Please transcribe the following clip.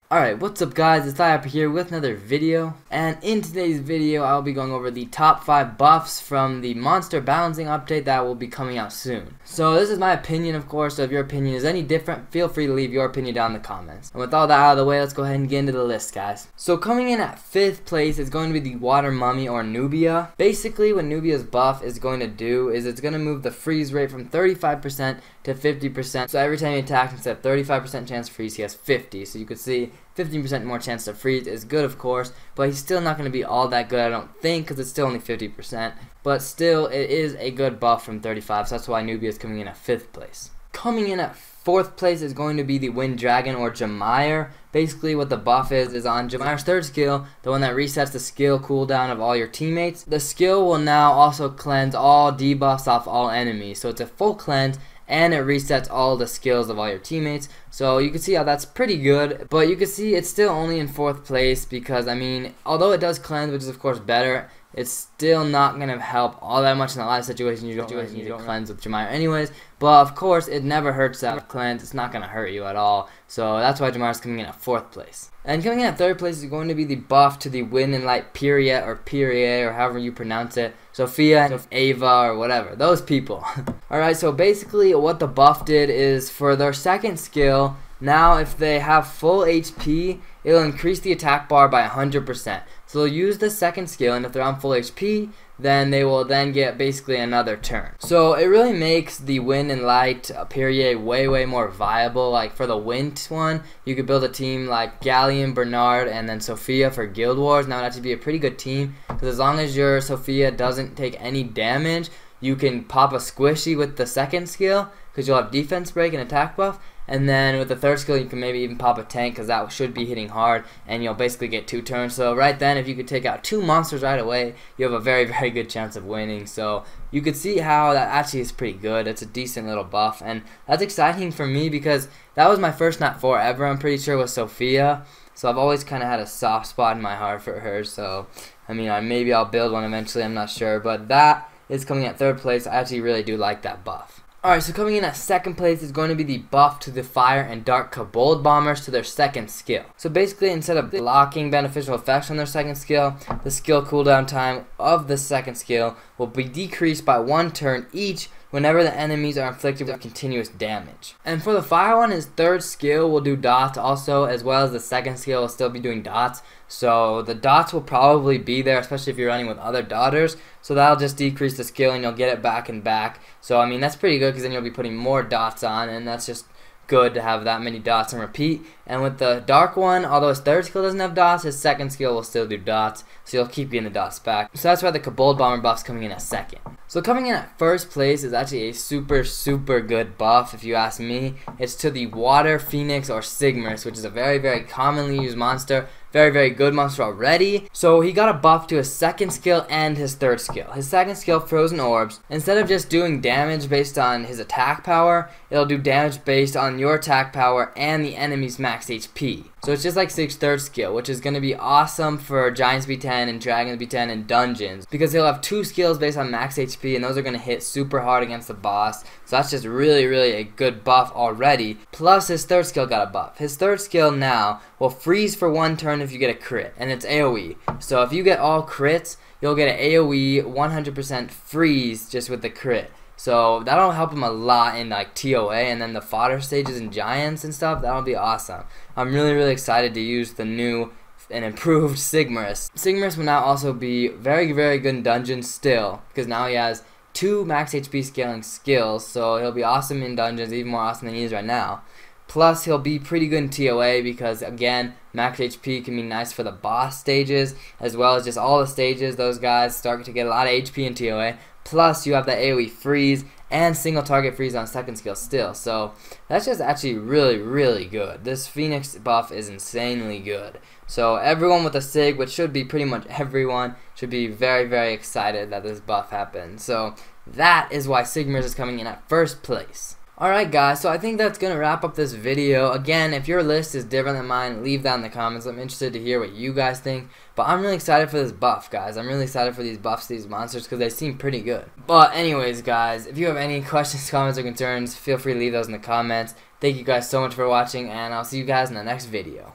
Alright, what's up guys, it's Cygnus here with another video, and in today's video I'll be going over the top 5 buffs from the monster balancing update that will be coming out soon. So this is my opinion, of course, so if your opinion is any different, feel free to leave your opinion down in the comments. And with all that out of the way, let's go ahead and get into the list, guys. So coming in at 5th place is going to be the Water Mummy or Nubia. Basically what Nubia's buff is going to do is it's going to move the freeze rate from 35% to 50%. So every time he attacks, instead of 35% chance to freeze, he has 50. So you could see 15% more chance to freeze is good, of course, but he's still not going to be all that good, I don't think, because it's still only 50%. But still, it is a good buff from 35, so that's why Nubia is coming in at 5th place. Coming in at 4th place is going to be the Wind Dragon or Jamire. Basically what the buff is on Jamire's 3rd skill, the one that resets the skill cooldown of all your teammates. The skill will now also cleanse all debuffs off all enemies, so it's a full cleanse, and it resets all the skills of all your teammates. So you can see how that's pretty good, but you can see it's still only in 4th place because, I mean, although it does cleanse, which is of course better, it's still not going to help all that much in a lot of situations. You don't really need to cleanse with Jamire anyways, but of course it never hurts to have cleanse. It's not going to hurt you at all, so that's why Jamire's coming in at 4th place. And coming in at 3rd place is going to be the buff to the Wind and Light Period or Period or however you pronounce it. Sophia, Ava, or whatever. Those people. Alright, so basically what the buff did is for their 2nd skill, now if they have full HP, it'll increase the attack bar by 100%. So they'll use the 2nd skill, and if they're on full HP, then they will then get basically another turn. So it really makes the Wind and Light Period way more viable. Like for the Wind one, you could build a team like Galleon, Bernard, and then Sophia for Guild Wars. Now it would actually be a pretty good team, because as long as your Sophia doesn't take any damage, you can pop a squishy with the 2nd skill, because you'll have defense break and attack buff. And then with the 3rd skill, you can maybe even pop a tank, because that should be hitting hard, and you'll basically get 2 turns. So right then, if you could take out 2 monsters right away, you have a very good chance of winning. So you could see how that actually is pretty good. It's a decent little buff, and that's exciting for me because that was my first Nat 4 ever, I'm pretty sure, with Sophia. So I've always kind of had a soft spot in my heart for her. So, I mean, maybe I'll build one eventually, I'm not sure. But that is coming at 3rd place. I actually really do like that buff. Alright, so coming in at 2nd place is going to be the buff to the Fire and Dark Kobold Bombers to their 2nd skill. So basically, instead of blocking beneficial effects on their 2nd skill, the skill cooldown time of the 2nd skill will be decreased by 1 turn each whenever the enemies are inflicted with continuous damage. And for the Fire one, his 3rd skill will do dots also, as well as the 2nd skill will still be doing dots. So the dots will probably be there, especially if you're running with other daughters. So that'll just decrease the skill and you'll get it back and back. So I mean, that's pretty good because then you'll be putting more dots on, and that's just good to have that many dots and repeat. And with the dark one, although his 3rd skill doesn't have dots, his 2nd skill will still do dots, so you'll keep getting the dots back. So that's why the Kobold Bomber buff's coming in at 2nd. So coming in at 1st place is actually a super good buff, if you ask me. It's to the Water Phoenix or Cygnus, which is a very commonly used monster. Very good monster already. So he got a buff to his 2nd skill and his 3rd skill. His 2nd skill, Frozen Orbs, instead of just doing damage based on his attack power, it'll do damage based on your attack power and the enemy's max HP. So it's just like Sig's 3rd skill, which is going to be awesome for Giants B10 and Dragons B10 and Dungeons, because he'll have 2 skills based on max HP, and those are going to hit super hard against the boss. So that's just really a good buff already. Plus his 3rd skill got a buff. His 3rd skill now will freeze for 1 turn if you get a crit, and it's AoE. So if you get all crits, you'll get an AoE 100% freeze just with the crit. So that'll help him a lot in like TOA, and then the fodder stages and Giants and stuff. That'll be awesome. I'm really excited to use the new and improved Cygnus. Cygnus will now also be very good in Dungeons still, because now he has 2 max HP scaling skills, so he'll be awesome in Dungeons, even more awesome than he is right now. Plus, he'll be pretty good in TOA because, again, max HP can be nice for the boss stages, as well as just all the stages. Those guys start to get a lot of HP in TOA. Plus, you have the AoE freeze and single target freeze on 2nd skill still. So, that's just actually really good. This Phoenix buff is insanely good. So, everyone with a Sig, which should be pretty much everyone, should be very excited that this buff happened. So, that is why Cygnus is coming in at 1st place. Alright guys, so I think that's going to wrap up this video. Again, if your list is different than mine, leave that in the comments. I'm interested to hear what you guys think. But I'm really excited for this buff, guys. I'm really excited for these buffs to these monsters because they seem pretty good. But anyways, guys, if you have any questions, comments, or concerns, feel free to leave those in the comments. Thank you guys so much for watching, and I'll see you guys in the next video.